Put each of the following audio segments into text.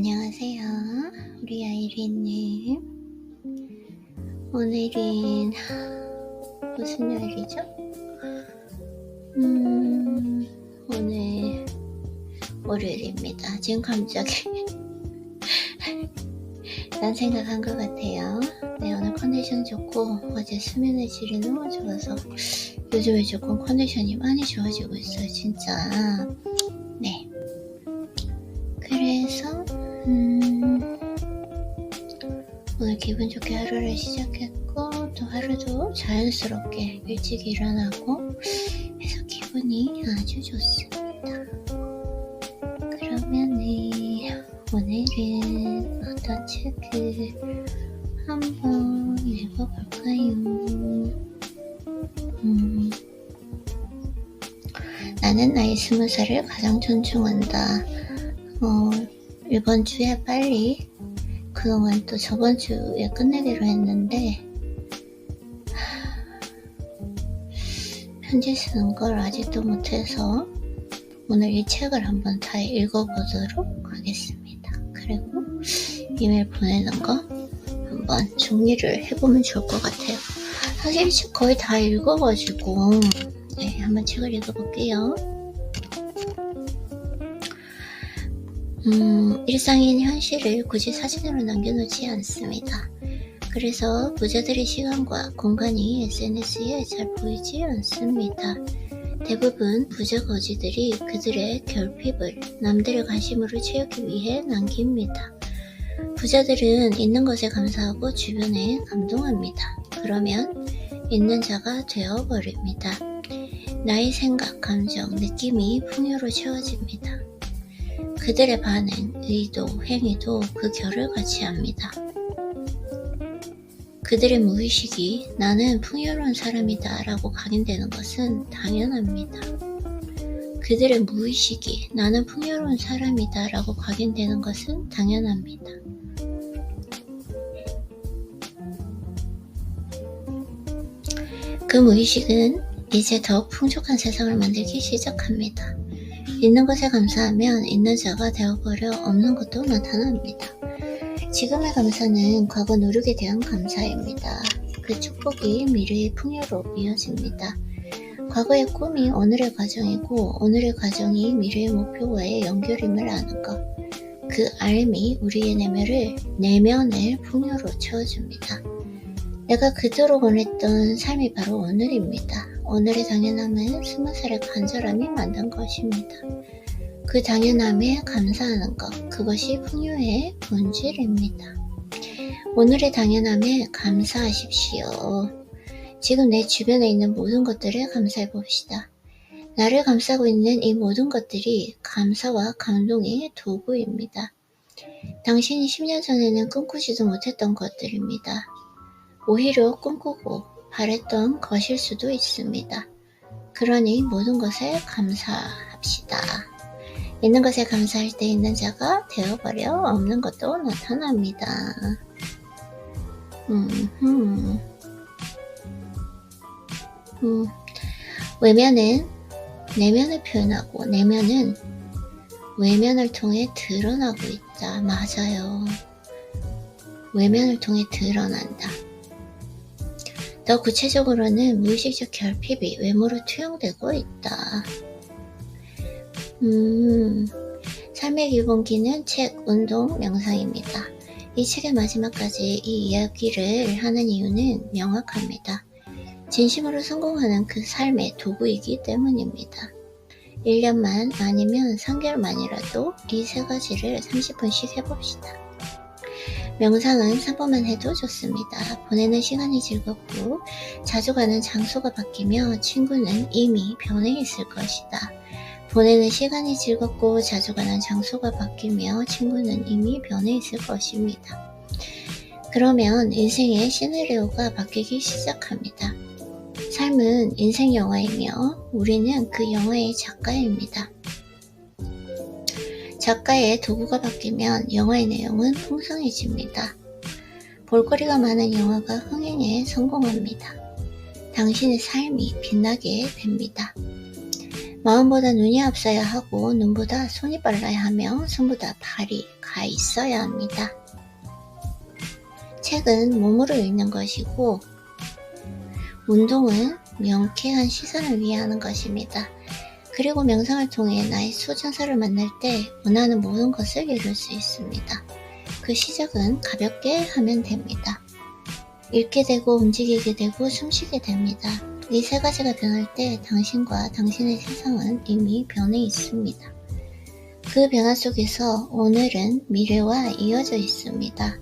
안녕하세요. 우리 아이린님. 오늘은 무슨 요일이죠? 오늘 월요일입니다. 지금 갑자기 딴 생각한 것 같아요. 네, 오늘 컨디션 좋고 어제 수면의 질이 너무 좋아서 요즘에 조금 컨디션이 많이 좋아지고 있어요. 진짜. 네. 그래서 오늘 기분 좋게 하루를 시작했고 또 하루도 자연스럽게 일찍 일어나고 해서 기분이 아주 좋습니다. 그러면은 오늘은 어떤 책을 한번 읽어볼까요? 나는 나의 20살을 가장 존중한다. 이번 주에 빨리 그동안 또 저번 주에 끝내기로 했는데 편지 쓰는 걸 아직도 못해서 오늘 이 책을 한번 다 읽어보도록 하겠습니다. 그리고 이메일 보내는 거 한번 정리를 해보면 좋을 것 같아요. 사실 이 책 거의 다 읽어가지고 네, 한번 책을 읽어볼게요. 일상인 현실을 굳이 사진으로 남겨놓지 않습니다. 그래서 부자들의 시간과 공간이 SNS에 잘 보이지 않습니다. 대부분 부자 거지들이 그들의 결핍을 남들의 관심으로 채우기 위해 남깁니다. 부자들은 있는 것에 감사하고 주변에 감동합니다. 그러면 있는 자가 되어버립니다. 나의 생각, 감정, 느낌이 풍요로 채워집니다. 그들의 반응, 의도, 행위도 그 결을 같이 합니다. 그들의 무의식이 나는 풍요로운 사람이다 라고 각인되는 것은 당연합니다. 그들의 무의식이 나는 풍요로운 사람이다 라고 각인되는 것은 당연합니다. 그 무의식은 이제 더욱 풍족한 세상을 만들기 시작합니다. 있는 것에 감사하면 있는 자가 되어버려 없는 것도 나타납니다. 지금의 감사는 과거 노력에 대한 감사입니다. 그 축복이 미래의 풍요로 이어집니다. 과거의 꿈이 오늘의 과정이고 오늘의 과정이 미래의 목표와의 연결임을 아는 것. 그 알미 우리의 내면을 풍요로 채워줍니다. 내가 그토록 원했던 삶이 바로 오늘입니다. 오늘의 당연함은 20살의 간절함이 만든 것입니다. 그 당연함에 감사하는 것, 그것이 풍요의 본질입니다. 오늘의 당연함에 감사하십시오. 지금 내 주변에 있는 모든 것들에 감사해 봅시다. 나를 감싸고 있는 이 모든 것들이 감사와 감동의 도구입니다. 당신이 10년 전에는 꿈꾸지도 못했던 것들입니다. 오히려 꿈꾸고 바랬던 것일 수도 있습니다. 그러니 모든 것에 감사합시다. 있는 것에 감사할 때 있는 자가 되어버려 없는 것도 나타납니다. 외면은 내면을 표현하고 내면은 외면을 통해 드러나고 있다. 맞아요. 외면을 통해 드러난다. 더 구체적으로는 무의식적 결핍이 외모로 투영되고 있다. 삶의 기본기는 책, 운동, 명상입니다. 이 책의 마지막까지 이 이야기를 하는 이유는 명확합니다. 진심으로 성공하는 그 삶의 도구이기 때문입니다. 1년만 아니면 3개월만이라도 이 세 가지를 30분씩 해봅시다. 명상은 3분만 해도 좋습니다. 보내는 시간이 즐겁고 자주 가는 장소가 바뀌며 친구는 이미 변해 있을 것이다. 보내는 시간이 즐겁고 자주 가는 장소가 바뀌며 친구는 이미 변해 있을 것입니다. 그러면 인생의 시나리오가 바뀌기 시작합니다. 삶은 인생 영화이며 우리는 그 영화의 작가입니다. 작가의 도구가 바뀌면 영화의 내용은 풍성해집니다. 볼거리가 많은 영화가 흥행에 성공합니다. 당신의 삶이 빛나게 됩니다. 마음보다 눈이 앞서야 하고 눈보다 손이 빨라야 하며 손보다 발이 가 있어야 합니다. 책은 몸으로 읽는 것이고 운동은 명쾌한 시선을 위해 하는 것입니다. 그리고 명상을 통해 나의 수천사를 만날 때 원하는 모든 것을 이룰 수 있습니다. 그 시작은 가볍게 하면 됩니다. 읽게 되고 움직이게 되고 숨쉬게 됩니다. 이 세 가지가 변할 때 당신과 당신의 세상은 이미 변해 있습니다. 그 변화 속에서 오늘은 미래와 이어져 있습니다.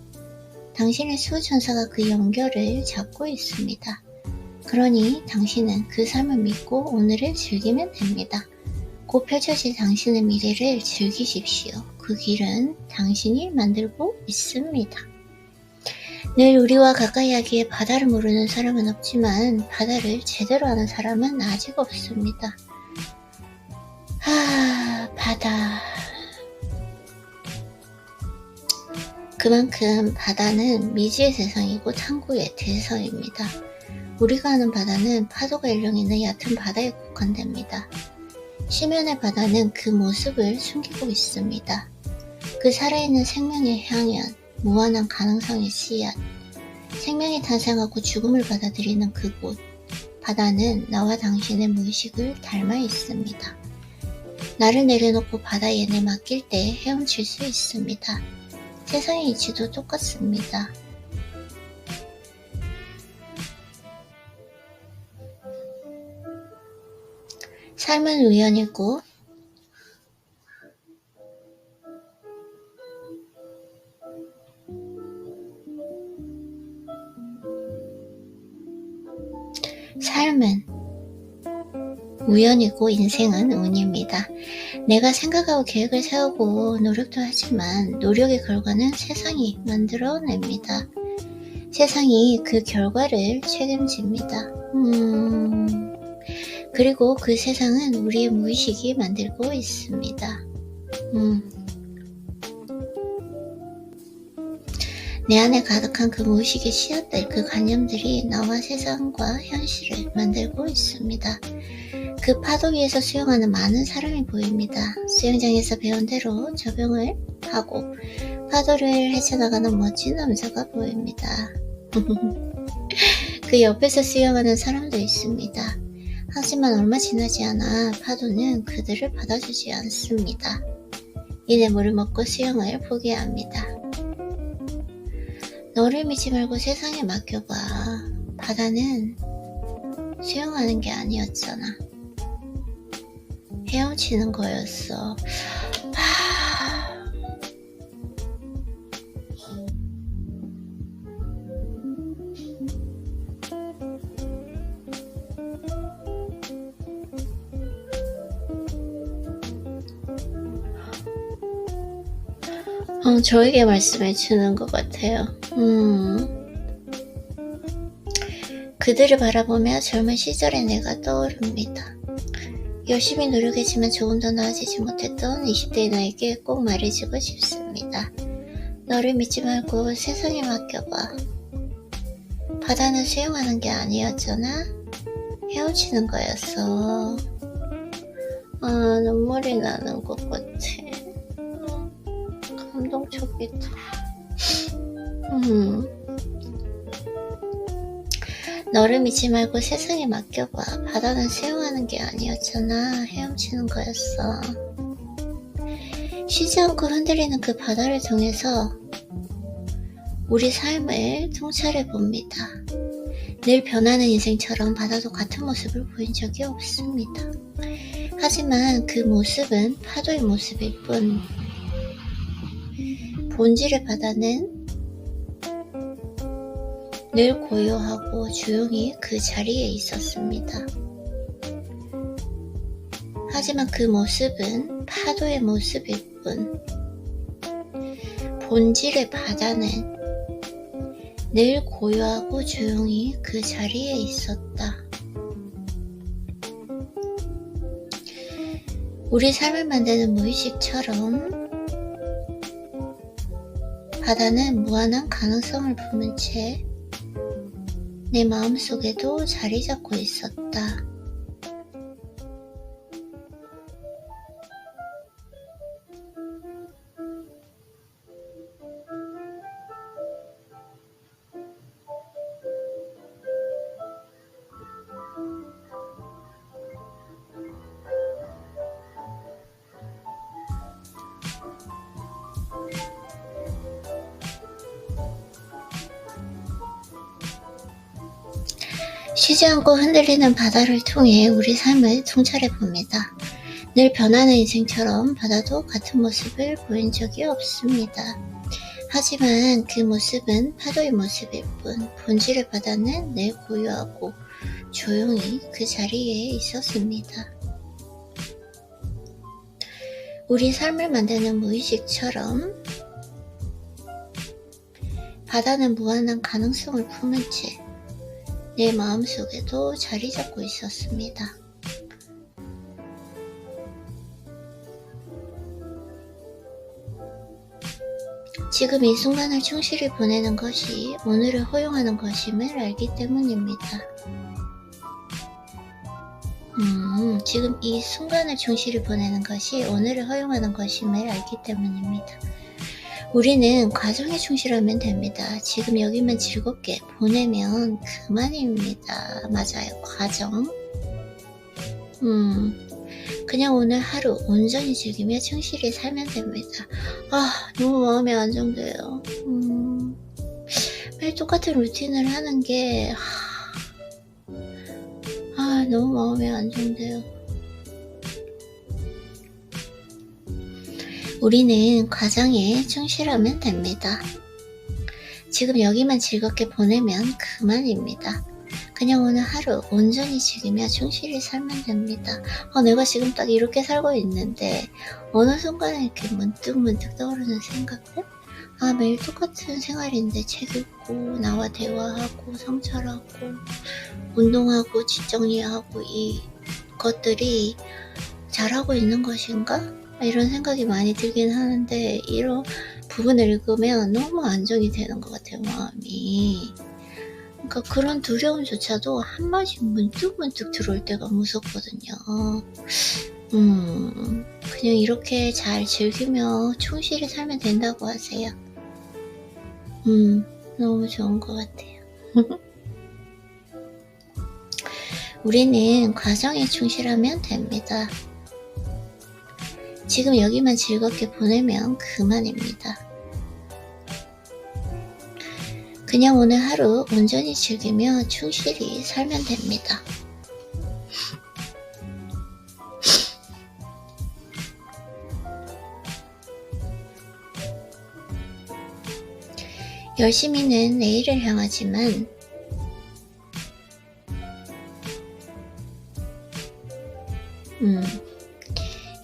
당신의 수천사가 그 연결을 잡고 있습니다. 그러니 당신은 그 삶을 믿고 오늘을 즐기면 됩니다. 곧 펼쳐질 당신의 미래를 즐기십시오. 그 길은 당신이 만들고 있습니다. 늘 우리와 가까이 하기에 바다를 모르는 사람은 없지만 바다를 제대로 아는 사람은 아직 없습니다. 바다. 그만큼 바다는 미지의 세상이고 탕구의 대서입니다. 우리가 아는 바다는 파도가 일렁이는 얕은 바다에 국한됩니다. 시면의 바다는 그 모습을 숨기고 있습니다. 그 살아있는 생명의 향연, 무한한 가능성의 씨앗, 생명이 탄생하고 죽음을 받아들이는 그곳, 바다는 나와 당신의 무의식을 닮아 있습니다. 나를 내려놓고 바다에 내맡길 때 헤엄칠 수 있습니다. 세상의 이치도 똑같습니다. 삶은 우연이고 인생은 운입니다. 내가 생각하고 계획을 세우고 노력도 하지만 노력의 결과는 세상이 만들어냅니다. 세상이 그 결과를 책임집니다. 그리고 그 세상은 우리의 무의식이 만들고 있습니다. 내 안에 가득한 그 무의식의 씨앗들, 그 관념들이 나와 세상과 현실을 만들고 있습니다. 그 파도 위에서 수영하는 많은 사람이 보입니다. 수영장에서 배운 대로 적용을 하고 파도를 헤쳐나가는 멋진 남자가 보입니다. 그 옆에서 수영하는 사람도 있습니다. 하지만 얼마 지나지 않아 파도는 그들을 받아주지 않습니다. 이내 물을 먹고 수영을 포기합니다. 너를 믿지 말고 세상에 맡겨봐. 바다는 수영하는 게 아니었잖아. 헤엄치는 거였어. 저에게 말씀해 주는 것 같아요. 그들을 바라보며 젊은 시절의 내가 떠오릅니다. 열심히 노력했지만 조금 더 나아지지 못했던 20대의 나에게 꼭 말해주고 싶습니다. 너를 믿지 말고 세상에 맡겨봐. 바다는 수영하는 게 아니었잖아. 헤엄치는 거였어. 눈물이 나는 것 같아. 감동적이다. 너를 믿지 말고 세상에 맡겨봐. 바다는 수영하는 게 아니었잖아. 헤엄치는 거였어. 쉬지 않고 흔들리는 그 바다를 통해서 우리 삶을 통찰해 봅니다. 늘 변하는 인생처럼 바다도 같은 모습을 보인 적이 없습니다. 하지만 그 모습은 파도의 모습일 뿐, 본질의 바다는 늘 고요하고 조용히 그 자리에 있었습니다. 하지만 그 모습은 파도의 모습일 뿐, 본질의 바다는 늘 고요하고 조용히 그 자리에 있었다. 우리 삶을 만드는 무의식처럼 바다는 무한한 가능성을 품은 채 내 마음속에도 자리 잡고 있었다. 쉬지 않고 흔들리는 바다를 통해 우리 삶을 통찰해 봅니다. 늘 변하는 인생처럼 바다도 같은 모습을 보인 적이 없습니다. 하지만 그 모습은 파도의 모습일 뿐 본질의 바다는 늘 고요하고 조용히 그 자리에 있었습니다. 우리 삶을 만드는 무의식처럼 바다는 무한한 가능성을 품은 채 내 마음속에도 자리 잡고 있었습니다. 지금 이 순간을 충실히 보내는 것이 오늘을 허용하는 것임을 알기 때문입니다. 지금 이 순간을 충실히 보내는 것이 오늘을 허용하는 것임을 알기 때문입니다. 우리는 과정에 충실하면 됩니다. 지금 여기만 즐겁게 보내면 그만입니다. 맞아요. 과정. 그냥 오늘 하루 온전히 즐기며 충실히 살면 됩니다. 너무 마음이 안정돼요. 매일 똑같은 루틴을 하는 게 너무 마음이 안정돼요. 우리는 과정에 충실하면 됩니다. 지금 여기만 즐겁게 보내면 그만입니다. 그냥 오늘 하루 온전히 즐기며 충실히 살면 됩니다. 내가 지금 딱 이렇게 살고 있는데 어느 순간에 이렇게 문득 떠오르는 생각들? 매일 똑같은 생활인데 책 읽고 나와 대화하고 성찰하고 운동하고 집 정리하고 이 것들이 잘하고 있는 것인가? 이런 생각이 많이 들긴 하는데 이런 부분을 읽으면 너무 안정이 되는 것 같아요, 마음이. 그러니까 그런 두려움조차도 한 번씩 문득 들어올 때가 무섭거든요. 그냥 이렇게 잘 즐기며 충실히 살면 된다고 하세요. 너무 좋은 것 같아요. 우리는 과정에 충실하면 됩니다. 지금 여기만 즐겁게 보내면 그만입니다. 그냥 오늘 하루 온전히 즐기며 충실히 살면 됩니다. 열심히는 내일을 향하지만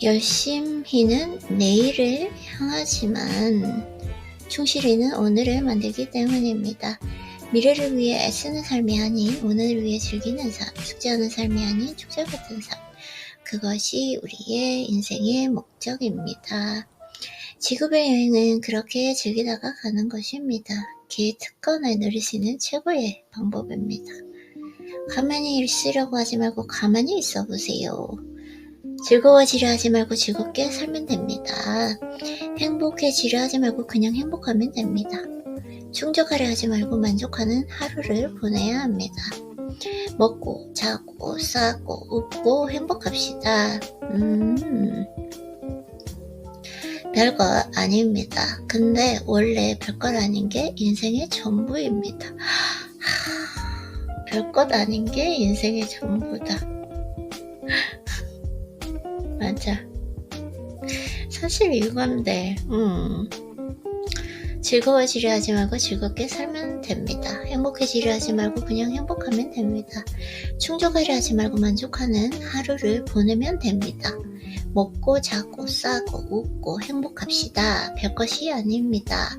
열심히는 내일을 향하지만 충실히는 오늘을 만들기 때문입니다. 미래를 위해 애쓰는 삶이 아닌 오늘을 위해 즐기는 삶, 숙제하는 삶이 아닌 축제 같은 삶. 그것이 우리의 인생의 목적입니다. 지구별 여행은 그렇게 즐기다가 가는 것입니다. 기특권을 누릴 수 있는 최고의 방법입니다. 가만히 있으려고 하지 말고 가만히 있어 보세요. 즐거워지려 하지 말고 즐겁게 살면 됩니다. 행복해지려 하지 말고 그냥 행복하면 됩니다. 충족하려 하지 말고 만족하는 하루를 보내야 합니다. 먹고 자고 싸고 웃고 행복합시다. 별거 아닙니다. 근데 원래 별것 아닌 게 인생의 전부입니다. 별것 아닌 게 인생의 전부다. 맞아. 사실 이건데 즐거워지려 하지 말고 즐겁게 살면 됩니다. 행복해지려 하지 말고 그냥 행복하면 됩니다. 충족하려 하지 말고 만족하는 하루를 보내면 됩니다. 먹고 자고 싸고 웃고 행복합시다. 별것이 아닙니다.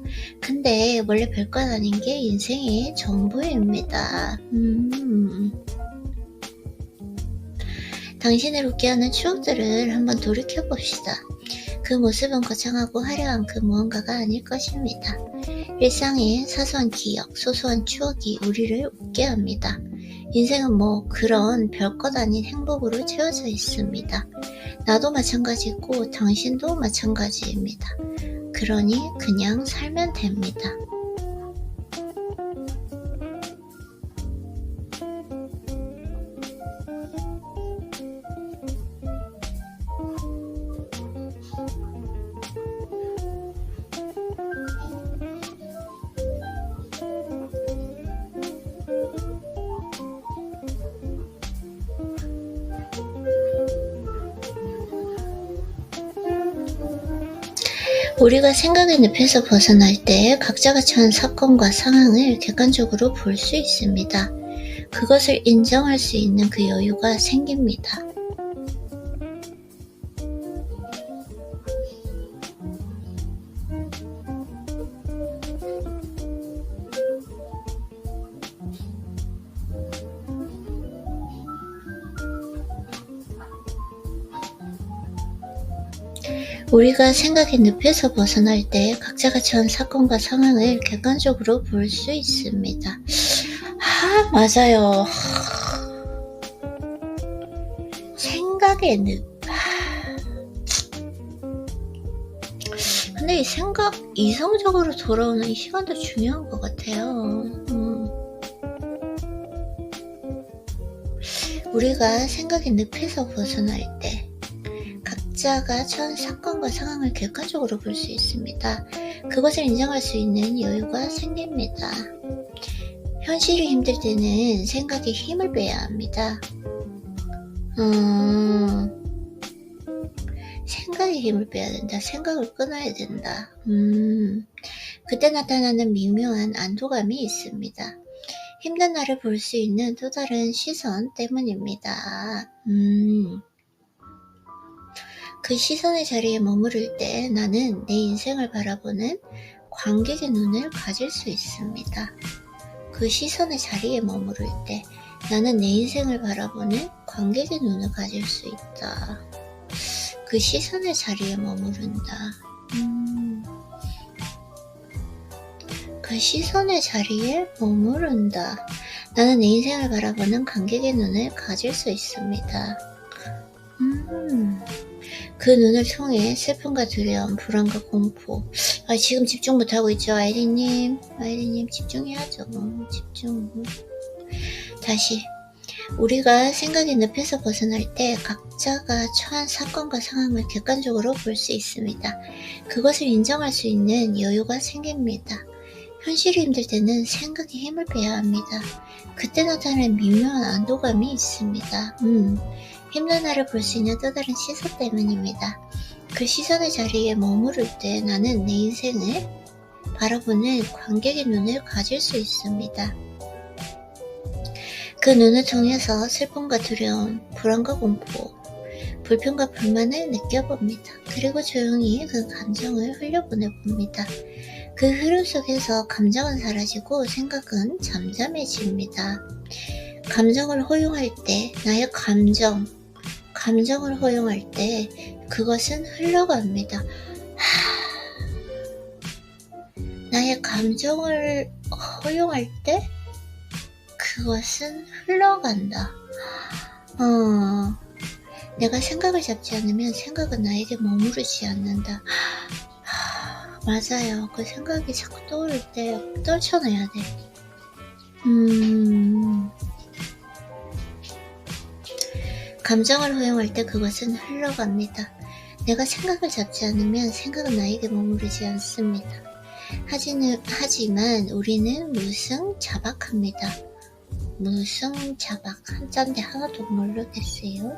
근데 원래 별것 아닌 게 인생의 전부입니다. 당신을 웃게 하는 추억들을 한번 돌이켜봅시다. 그 모습은 거창하고 화려한 그 무언가가 아닐 것입니다. 일상의 사소한 기억, 소소한 추억이 우리를 웃게 합니다. 인생은 뭐 그런 별것 아닌 행복으로 채워져 있습니다. 나도 마찬가지고 당신도 마찬가지입니다. 그러니 그냥 살면 됩니다. 우리가 생각의 늪에서 벗어날 때 각자가 처한 사건과 상황을 객관적으로 볼 수 있습니다. 그것을 인정할 수 있는 그 여유가 생깁니다. 우리가 생각의 늪에서 벗어날 때 각자가 처한 사건과 상황을 객관적으로 볼 수 있습니다. 맞아요. 생각의 늪. 근데 이 생각 이성적으로 돌아오는 이 시간도 중요한 것 같아요. 우리가 생각의 늪에서 벗어날 때 각자가 처한 사건과 상황을 객관적으로 볼 수 있습니다. 그것을 인정할 수 있는 여유가 생깁니다. 현실이 힘들 때는 생각에 힘을 빼야 합니다. 생각에 힘을 빼야 된다. 생각을 끊어야 된다. 그때 나타나는 미묘한 안도감이 있습니다. 힘든 나를 볼 수 있는 또 다른 시선 때문입니다. 그 시선의 자리에 머무를 때 나는 내 인생을 바라보는 관객의 눈을 가질 수 있습니다. 그 시선의 자리에 머무를 때 나는 내 인생을 바라보는 관객의 눈을 가질 수 있다. 그 시선의 자리에 머무른다. 그 시선의 자리에 머무른다. 나는 내 인생을 바라보는 관객의 눈을 가질 수 있습니다. 그 눈을 통해 슬픔과 두려움, 불안과 공포. 지금 집중 못하고 있죠, 아이리님. 아이리님 집중해야죠. 집중. 다시. 우리가 생각의 늪에서 벗어날 때 각자가 처한 사건과 상황을 객관적으로 볼 수 있습니다. 그것을 인정할 수 있는 여유가 생깁니다. 현실이 힘들 때는 생각에 힘을 빼야 합니다. 그때 나타나는 미묘한 안도감이 있습니다. 힘든 나를 볼 수 있는 또 다른 시선 때문입니다. 그 시선의 자리에 머무를 때 나는 내 인생을 바라보는 관객의 눈을 가질 수 있습니다. 그 눈을 통해서 슬픔과 두려움, 불안과 공포, 불평과 불만을 느껴봅니다. 그리고 조용히 그 감정을 흘려보내봅니다. 그 흐름 속에서 감정은 사라지고 생각은 잠잠해집니다. 감정을 허용할 때, 나의 감정을 허용할 때 그것은 흘러갑니다. 나의 감정을 허용할 때 그것은 흘러간다. 내가 생각을 잡지 않으면 생각은 나에게 머무르지 않는다. 맞아요. 그 생각이 자꾸 떠오를 때 떨쳐내야 돼. 감정을 허용할 때 그것은 흘러갑니다. 내가 생각을 잡지 않으면 생각은 나에게 머무르지 않습니다. 하지만 우리는 무승자박합니다. 무승자박. 한자인데 하나도 모르겠어요.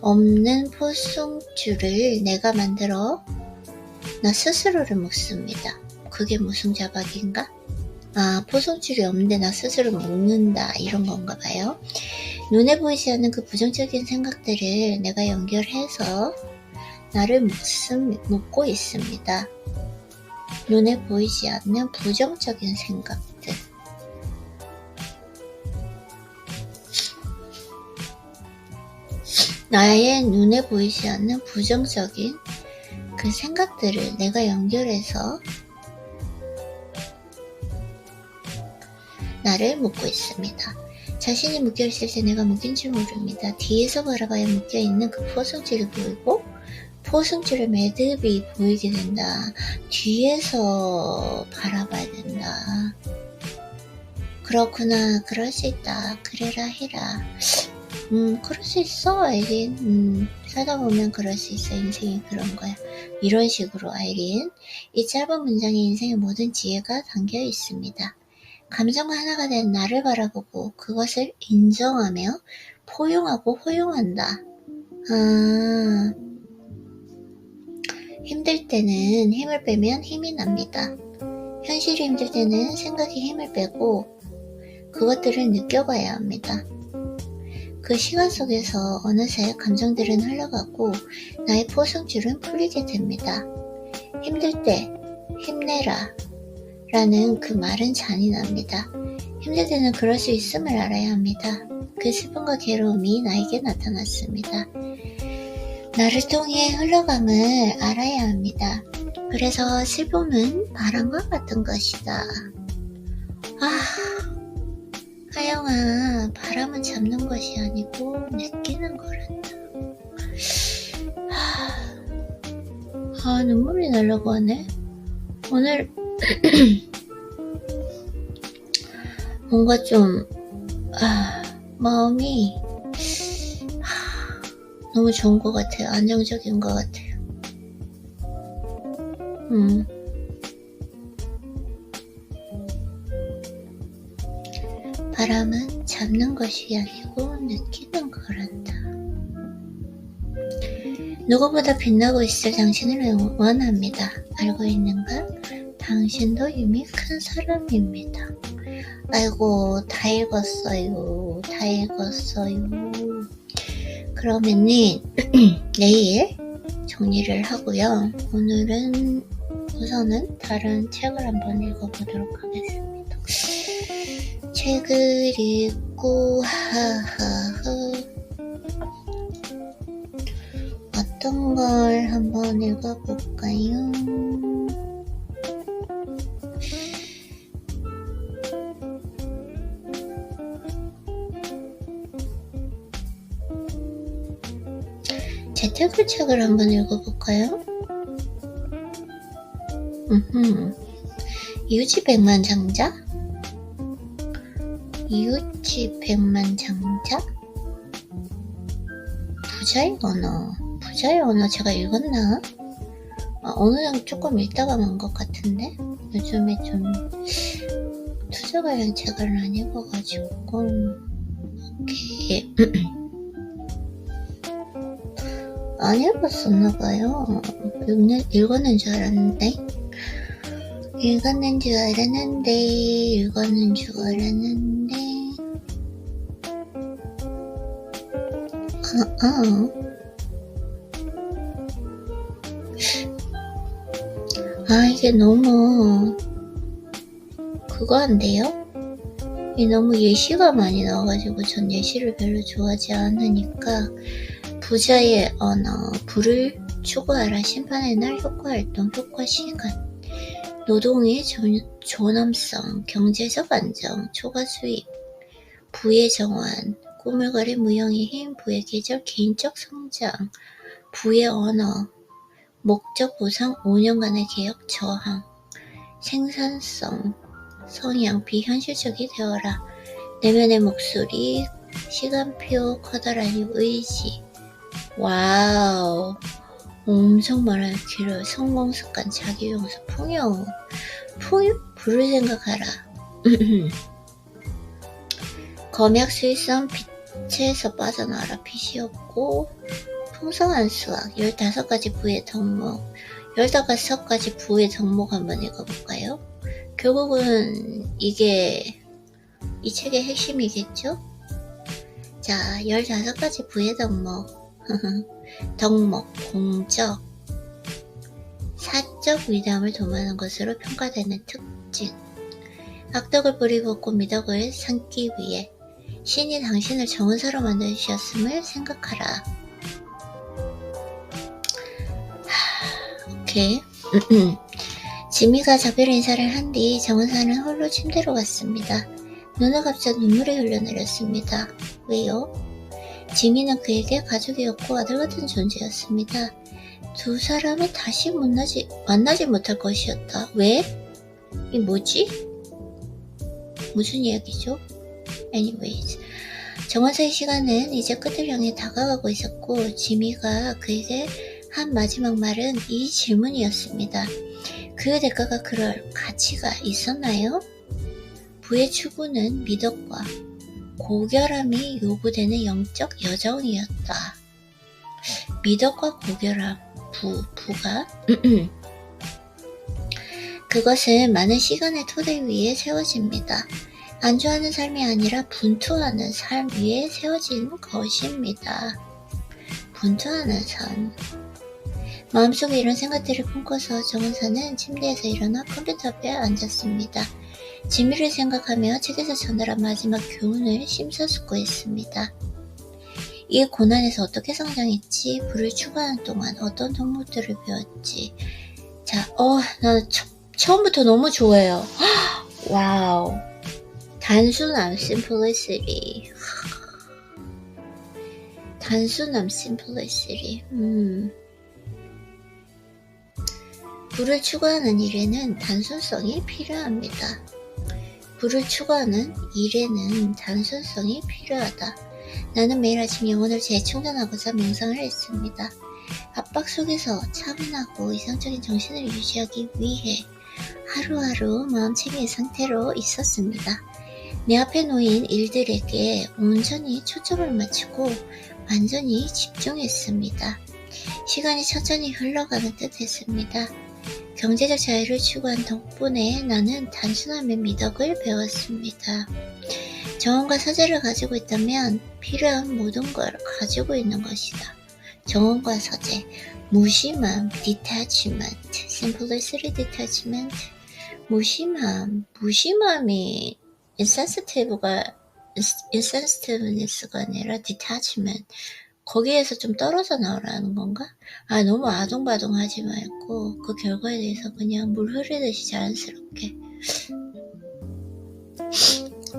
없는 포승줄을 내가 만들어 나 스스로를 묶습니다. 그게 무승자박인가? 포승줄이 없는데 나 스스로 묶는다, 이런 건가 봐요. 눈에 보이지 않는 그 부정적인 생각들을 내가 연결해서 나를 묶고 있습니다. 눈에 보이지 않는 부정적인 생각들. 나의 눈에 보이지 않는 부정적인 그 생각들을 내가 연결해서 나를 묶고 있습니다. 자신이 묶여있을 때 내가 묶인지 모릅니다. 뒤에서 바라봐야 묶여있는 그 포승줄이 보이고 포승줄의 매듭이 보이게 된다. 뒤에서 바라봐야 된다. 그렇구나. 그럴 수 있다. 그래라 해라. 그럴 수 있어, 아이린. 살다 보면 그럴 수 있어. 인생이 그런 거야. 이런 식으로, 아이린. 이 짧은 문장에 인생의 모든 지혜가 담겨 있습니다. 감정과 하나가 된 나를 바라보고 그것을 인정하며 포용하고 허용한다. 힘들 때는 힘을 빼면 힘이 납니다. 현실이 힘들 때는 생각이 힘을 빼고 그것들을 느껴봐야 합니다. 그 시간 속에서 어느새 감정들은 흘러가고 나의 포승줄은 풀리게 됩니다. 힘들 때 힘내라 라는 그 말은 잔인합니다. 힘들 때는 그럴 수 있음을 알아야 합니다. 그 슬픔과 괴로움이 나에게 나타났습니다. 나를 통해 흘러감을 알아야 합니다. 그래서 슬픔은 바람과 같은 것이다. 하영아, 바람은 잡는 것이 아니고 느끼는 거란다. 눈물이 나려고 하네. 오늘 뭔가 좀 마음이 너무 좋은 것 같아요. 안정적인 것 같아요. 바람은 잡는 것이 아니고 느끼는 거란다. 누구보다 빛나고 있을 당신을 원합니다. 알고 있는가? 당신도 이미 큰 사람입니다. 아이고, 다 읽었어요. 그러면은 내일 정리를 하고요. 오늘은 우선은 다른 책을 한번 읽어보도록 하겠습니다. 책을 읽고 어떤 걸 한번 읽어볼까요? 재테크 책을 한번 읽어볼까요? 이웃이 백만장자? 이웃이 백만장자? 부자의 언어 제가 읽었나? 어느 정도 조금 읽다가 만 것 같은데 요즘에 좀 투자 관련 책을 안 읽어가지고 오케이. 안 읽었었나봐요. 읽었는 줄 알았는데 이게 너무 그거한데요? 이게 너무 예시가 많이 나와가지고 전 예시를 별로 좋아하지 않으니까 부자의 언어, 부를 추구하라, 심판의 날, 효과활동, 효과시간, 노동의 존엄성, 경제적 안정, 초과 수입, 부의 정환, 꾸물거리 무형의 힘, 부의 계절, 개인적 성장, 부의 언어, 목적 보상, 5년간의 개혁 저항, 생산성, 성향, 비현실적이 되어라, 내면의 목소리, 시간표, 커다란 의지. 와우, 엄청 많아요. 길어요. 성공습관, 자기용서, 풍요, 부를 생각하라. 검약 수익성, 빛에서 빠져나와라. 빛이 없고 풍성한 수학, 15가지 부의 덕목, 15가지 부의 덕목 한번 읽어볼까요? 결국은 이게 이 책의 핵심이겠죠? 자, 15가지 부의 덕목. 덕목, 공적, 사적 위대함을 도모하는 것으로 평가되는 특징. 악덕을 뿌리벗고 미덕을 삼기 위해 신이 당신을 정은사로 만드셨음을 생각하라. 오케이. 지미가 작별 인사를 한 뒤 정은사는 홀로 침대로 갔습니다. 눈을 감자 눈물이 흘러내렸습니다. 왜요? 지미는 그에게 가족이었고 아들 같은 존재였습니다. 두 사람은 다시 만나지 못할 것이었다. 왜? 이 뭐지? 무슨 이야기죠? anyways, 정원사의 시간은 이제 끝을 향해 다가가고 있었고 지미가 그에게 한 마지막 말은 이 질문이었습니다. 그 대가가 그럴 가치가 있었나요? 부의 추구는 미덕과 고결함이 요구되는 영적 여정이었다. 미덕과 고결함, 부가 그것은 많은 시간의 토대 위에 세워집니다. 안주하는 삶이 아니라 분투하는 삶 위에 세워진 것입니다. 분투하는 삶. 마음속에 이런 생각들을 품고서 정은사는 침대에서 일어나 컴퓨터 앞에 앉았습니다. 진미를 생각하며 책에서 전달한 마지막 교훈을 심사숙고했습니다. 이 고난에서 어떻게 성장했지? 불을 추구하는 동안 어떤 동물들을 배웠지? 자, 나 처음부터 너무 좋아요. 와우. 단순함, simplicity. 단순함, simplicity. 불을 추구하는 일에는 단순성이 필요합니다. 불을 추구하는 일에는 단순성이 필요하다. 나는 매일 아침 영혼을 재충전하고자 명상을 했습니다. 압박 속에서 차분하고 이상적인 정신을 유지하기 위해 하루하루 마음챙이 상태로 있었습니다. 내 앞에 놓인 일들에게 온전히 초점을 맞추고 완전히 집중했습니다. 시간이 천천히 흘러가는 듯 했습니다. 경제적 자유를 추구한 덕분에 나는 단순함의 미덕을 배웠습니다. 정원과 서재를 가지고 있다면 필요한 모든 걸 가지고 있는 것이다. 정원과 서재, 무심함, detachment, simplicity, detachment, 무심함이 insensitiveness가 아니라 detachment, 거기에서 좀 떨어져 나오라는 건가? 너무 아동바동하지 말고 그 결과에 대해서 그냥 물 흐르듯이 자연스럽게.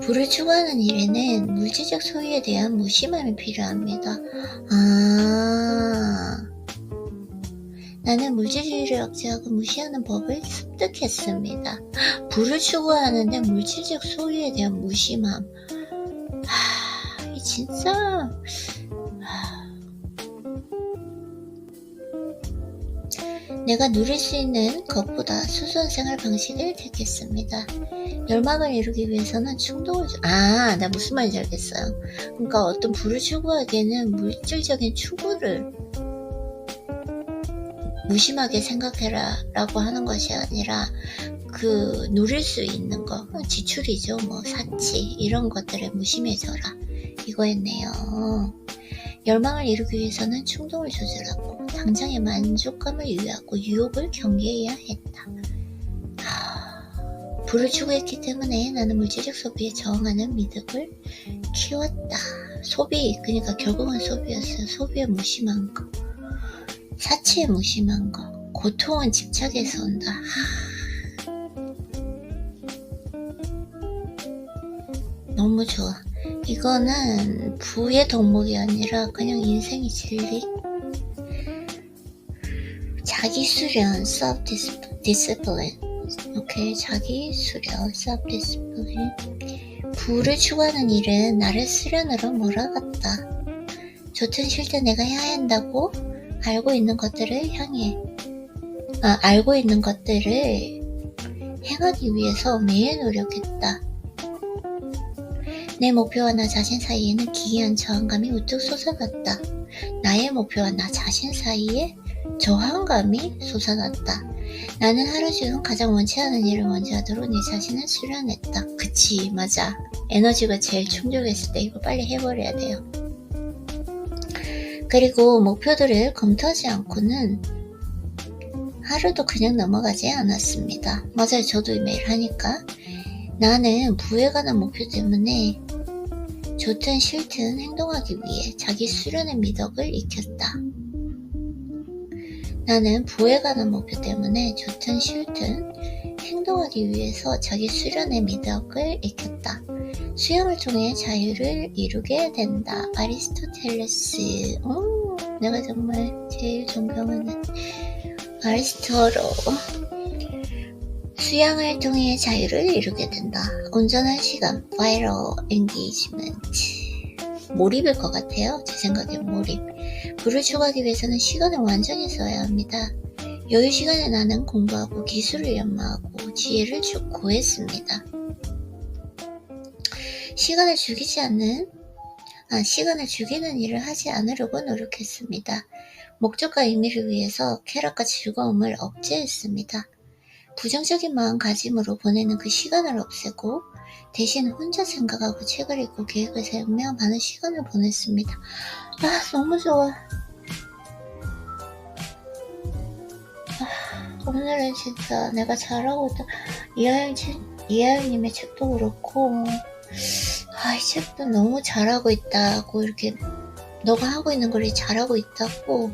불을 추구하는 일에는 물질적 소유에 대한 무심함이 필요합니다. 나는 물질주의를 억제하고 무시하는 법을 습득했습니다. 불을 추구하는데 물질적 소유에 대한 무심함. 이 진짜 내가 누릴 수 있는 것보다 수수한 생활 방식을 택했습니다. 열망을 이루기 위해서는 충동을 나 무슨 말인지 알겠어요. 그러니까 어떤 부를 추구하기에는 물질적인 추구를 무심하게 생각해라 라고 하는 것이 아니라 그 누릴 수 있는 거, 지출이죠, 사치 이런 것들에 무심해져라 이거였네요. 열망을 이루기 위해서는 충동을 조절하고 당장의 만족감을 유의하고 유혹을 경계해야 했다. 불을 추구했기 때문에 나는 물질적 소비에 저항하는 미덕을 키웠다. 그러니까 결국은 소비였어요. 소비에 무심한 거, 사치에 무심한 거, 고통은 집착에서 온다. 너무 좋아. 이거는 부의 덕목이 아니라 그냥 인생의 진리. 자기 수련, self-discipline. 오케이, 자기 수련, self-discipline. 부를 추구하는 일은 나를 수련으로 몰아갔다. 좋든 싫든 내가 해야 한다고 알고 있는 것들을 행하기 위해서 매일 노력했다. 내 목표와 나 자신 사이에는 기이한 저항감이 우뚝 솟아났다. 나의 목표와 나 자신 사이에 저항감이 솟아났다. 나는 하루 중 가장 원치 않은 일을 먼저 하도록 내 자신을 수련했다. 그치, 맞아. 에너지가 제일 충족했을 때 이거 빨리 해버려야 돼요. 그리고 목표들을 검토하지 않고는 하루도 그냥 넘어가지 않았습니다. 맞아요. 저도 매일 하니까. 나는 부에 관한 목표 때문에 좋든 싫든 행동하기 위해 자기 수련의 미덕을 익혔다. 나는 부에 관한 목표 때문에 좋든 싫든 행동하기 위해서 자기 수련의 미덕을 익혔다. 수영을 통해 자유를 이루게 된다. 아리스토텔레스. 내가 정말 제일 존경하는 아리스토로. 수양을 통해 자유를 이루게 된다. 온전한 시간, vital engagement. 몰입일 것 같아요. 제 생각엔 몰입. 부를 추구하기 위해서는 시간을 완전히 써야 합니다. 여유 시간에 나는 공부하고 기술을 연마하고 지혜를 구했습니다. 시간을 죽이는 일을 하지 않으려고 노력했습니다. 목적과 의미를 위해서 쾌락과 즐거움을 억제했습니다. 부정적인 마음가짐으로 보내는 그 시간을 없애고 대신 혼자 생각하고 책을 읽고 계획을 세우며 많은 시간을 보냈습니다. 너무 좋아. 오늘은 진짜 내가 잘하고 있다. 이하영님의 책도 그렇고 이 책도 너무 잘하고 있다고 이렇게 너가 하고 있는 걸 잘하고 있다고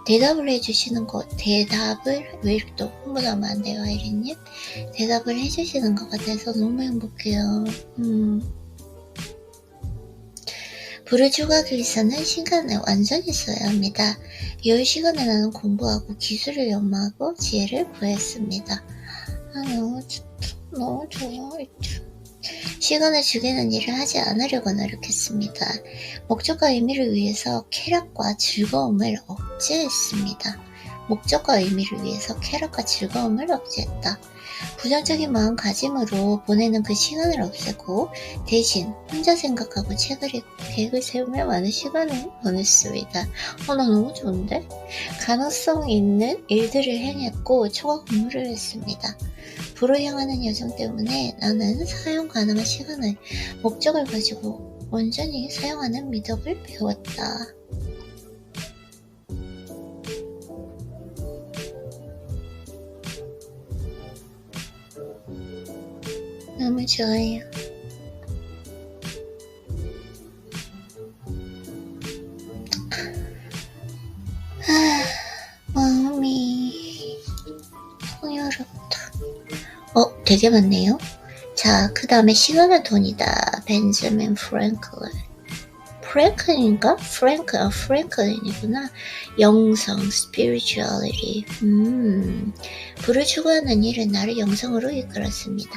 대답을 해주시는 거, 대답을 왜 이렇게 또 흥분하면 안 돼요, 아이린님? 대답을 해주시는 것 같아서 너무 행복해요. 불을 추구하기 위해서는 시간을 완전히 써야 합니다. 이 시간에 나는 공부하고 기술을 연마하고 지혜를 구했습니다. 너무 좋아. 시간을 죽이는 일을 하지 않으려고 노력했습니다. 목적과 의미를 위해서 쾌락과 즐거움을 억제했습니다. 목적과 의미를 위해서 쾌락과 즐거움을 억제했다. 부정적인 마음가짐으로 보내는 그 시간을 없애고 대신 혼자 생각하고 책을 읽고 계획을 세우며 많은 시간을 보냈습니다. 나 너무 좋은데? 가능성 있는 일들을 행했고 초과 공부를 했습니다. 불을 향하는 여정 때문에 나는 사용 가능한 시간을 목적을 가지고 온전히 사용하는 미덕을 배웠다. 너무 좋아요. 마음이 풍요롭다. 되게 많네요. 자, 그 다음에 시간은 돈이다. 벤자민 프랭클린. 프랭클린인가? 프랭클린이구나. 영성, spirituality. 불을 추구하는 일은 나를 영성으로 이끌었습니다.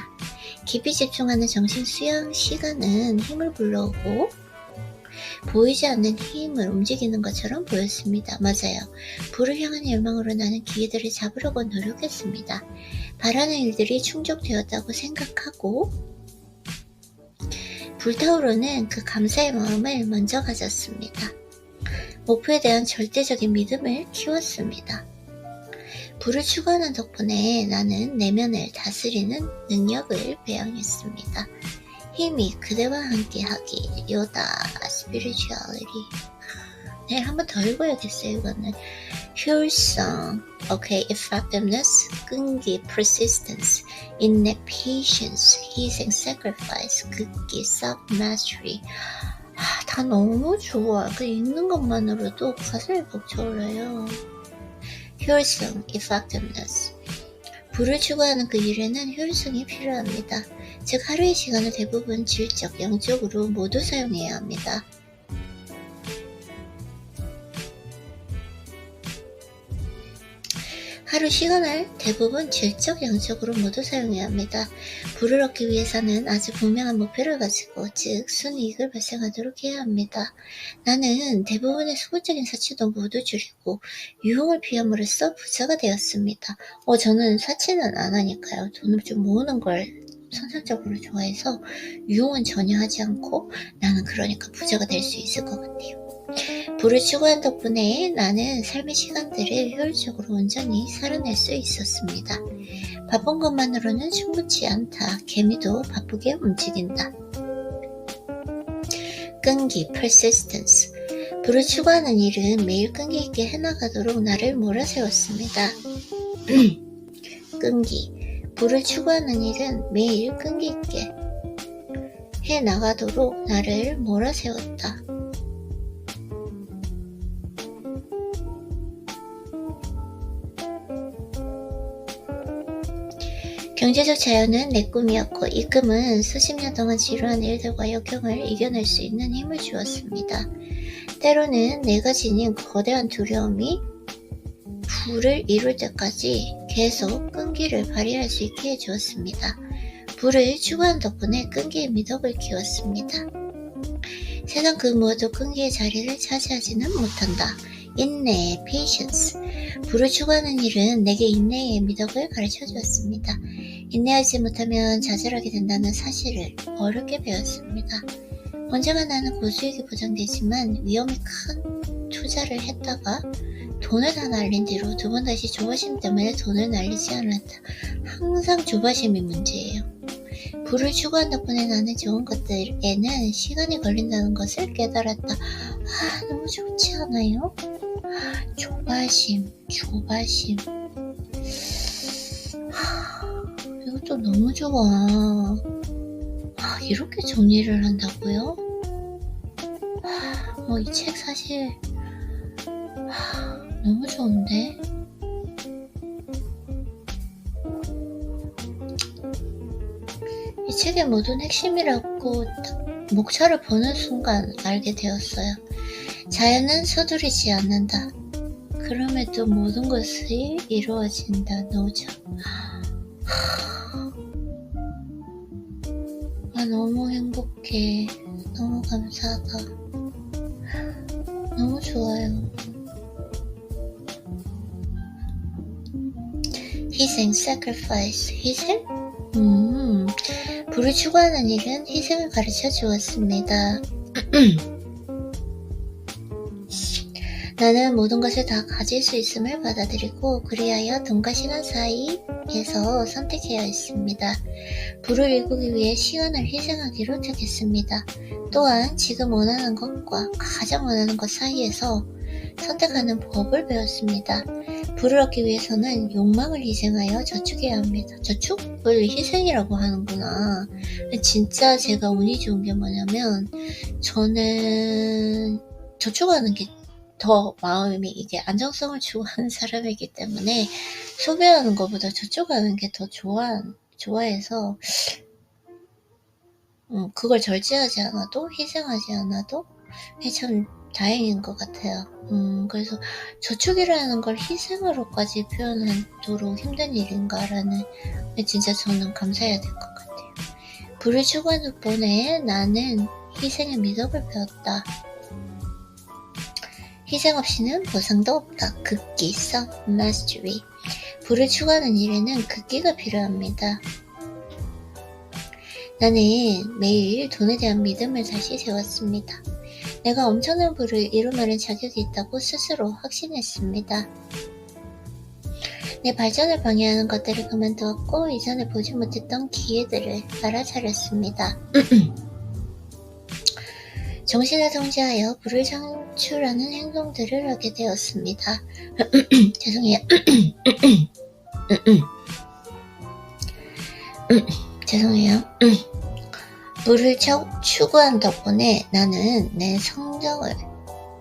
깊이 집중하는 정신 수양 시간은 힘을 불러오고 보이지 않는 힘을 움직이는 것처럼 보였습니다. 맞아요. 불을 향한 열망으로 나는 기회들을 잡으려고 노력했습니다. 바라는 일들이 충족되었다고 생각하고 불타오르는 그 감사의 마음을 먼저 가졌습니다. 목표에 대한 절대적인 믿음을 키웠습니다. 불을 추구하는 덕분에 나는 내면을 다스리는 능력을 배양했습니다. 힘이 그대와 함께하기. 요다 spirituality. 네, 한번 더 읽어야겠어요. 이거는 효율성, effectiveness, 끈기, persistence, 인내, patience, 희생, sacrifice, 극기, self-mastery. 다 너무 좋아. 그 읽는 것만으로도 가슴이 벅차올라요. 효율성, effectiveness. 불을 추구하는 그 일에는 효율성이 필요합니다. 즉 하루의 시간을 대부분 질적, 영적으로 모두 사용해야 합니다. 하루 시간을 대부분 질적, 영적으로 모두 사용해야 합니다. 부를 얻기 위해서는 아주 분명한 목표를 가지고 즉 순이익을 발생하도록 해야 합니다. 나는 대부분의 수고적인 사치도 모두 줄이고 유흥을 피함으로써 부자가 되었습니다. 저는 사치는 안 하니까요. 돈을 좀 모으는 걸 선천적으로 좋아해서 유흥은 전혀 하지 않고 나는 그러니까 부자가 될 수 있을 것 같아요. 부를 추구한 덕분에 나는 삶의 시간들을 효율적으로 온전히 살아낼 수 있었습니다. 바쁜 것만으로는 충분치 않다. 개미도 바쁘게 움직인다. 끈기, persistence. 부를 추구하는 일은 매일 끈기 있게 해나가도록 나를 몰아세웠습니다. 끈기. 부를 추구하는 일은 매일 끈기 있게 해나가도록 나를 몰아세웠다. 경제적 자유는 내 꿈이었고 이 꿈은 수십 년 동안 지루한 일들과 역경을 이겨낼 수 있는 힘을 주었습니다. 때로는 내가 지닌 거대한 두려움이 부를 이룰 때까지 계속 끈기를 발휘할 수 있게 해주었습니다. 부를 추구한 덕분에 끈기의 미덕을 키웠습니다. 세상 그 무엇도 끈기의 자리를 차지하지는 못한다. 인내, patience. 부를 추구하는 일은 내게 인내의 미덕을 가르쳐 주었습니다. 인내하지 못하면 좌절하게 된다는 사실을 어렵게 배웠습니다. 언젠가 나는 고수익이 보장되지만 위험이 큰 투자를 했다가 돈을 다 날린 뒤로 두 번 다시 조바심 때문에 돈을 날리지 않았다. 항상 조바심이 문제예요. 부를 추구한 덕분에 나는 좋은 것들에는 시간이 걸린다는 것을 깨달았다. 너무 좋지 않아요? 조바심. 이것도 너무 좋아. 이렇게 정리를 한다고요? 이 책 사실 너무 좋은데? 이 책의 모든 핵심이라고 목차를 보는 순간 알게 되었어요. 자연은 서두르지 않는다. 그럼에도 모든 것이 이루어진다. 노죠. 너무 행복해. 너무 감사하다. 너무 좋아요. 희생, sacrifice, 희생? 부를 추구하는 일은 희생을 가르쳐 주었습니다. 나는 모든 것을 다 가질 수 있음을 받아들이고 그리하여 돈과 시간 사이에서 선택해야 했습니다. 부를 이루기 위해 시간을 희생하기로 택했습니다. 또한 지금 원하는 것과 가장 원하는 것 사이에서 선택하는 법을 배웠습니다. 부를 얻기 위해서는 욕망을 희생하여 저축해야 합니다. 저축을 희생이라고 하는구나. 진짜 제가 운이 좋은 게 뭐냐면 저는 저축하는 게 더 마음이 이게 안정성을 추구하는 사람이기 때문에 소비하는 것보다 저축하는 게 더 좋아해서 그걸 절제하지 않아도 희생하지 않아도 참 다행인 것 같아요. 그래서 저축이라는 걸 희생으로까지 표현하도록 힘든 일인가라는 진짜 저는 감사해야 될 것 같아요. 부를 추구하는 덕분에 나는 희생의 미덕을 배웠다. 희생 없이는 보상도 없다. 극기, self-mastery. 부를 추구하는 일에는 극기가 필요합니다. 나는 매일 돈에 대한 믿음을 다시 세웠습니다. 내가 엄청난 부를 이루만한 자격이 있다고 스스로 확신했습니다. 내 발전을 방해하는 것들을 그만두었고 이전에 보지 못했던 기회들을 알아차렸습니다. 정신을 통제하여 부를 창출하는 행동들을 하게 되었습니다. 죄송해요. 죄송해요. 부를 추구한 덕분에 나는 내 성정을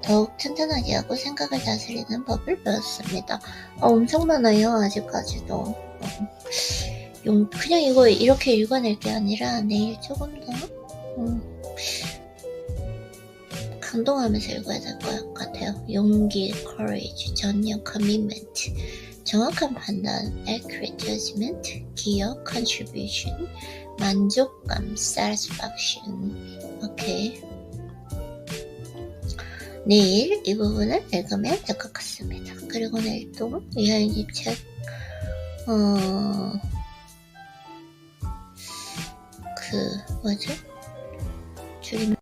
더욱 튼튼하게 하고 생각을 다스리는 법을 배웠습니다. 엄청 많아요. 아직까지도. 그냥 이거 이렇게 읽어낼 게 아니라 내일 조금 더 감동하면서 읽어야 될 것 같아요. 용기, courage, 전념, commitment, 정확한 판단, accurate judgment, 기여, contribution, 만족감, satisfaction. 오케이. 내일 이 부분을 읽으면 될 것 같습니다. 그리고 내일 또 이하연님 책 줄이면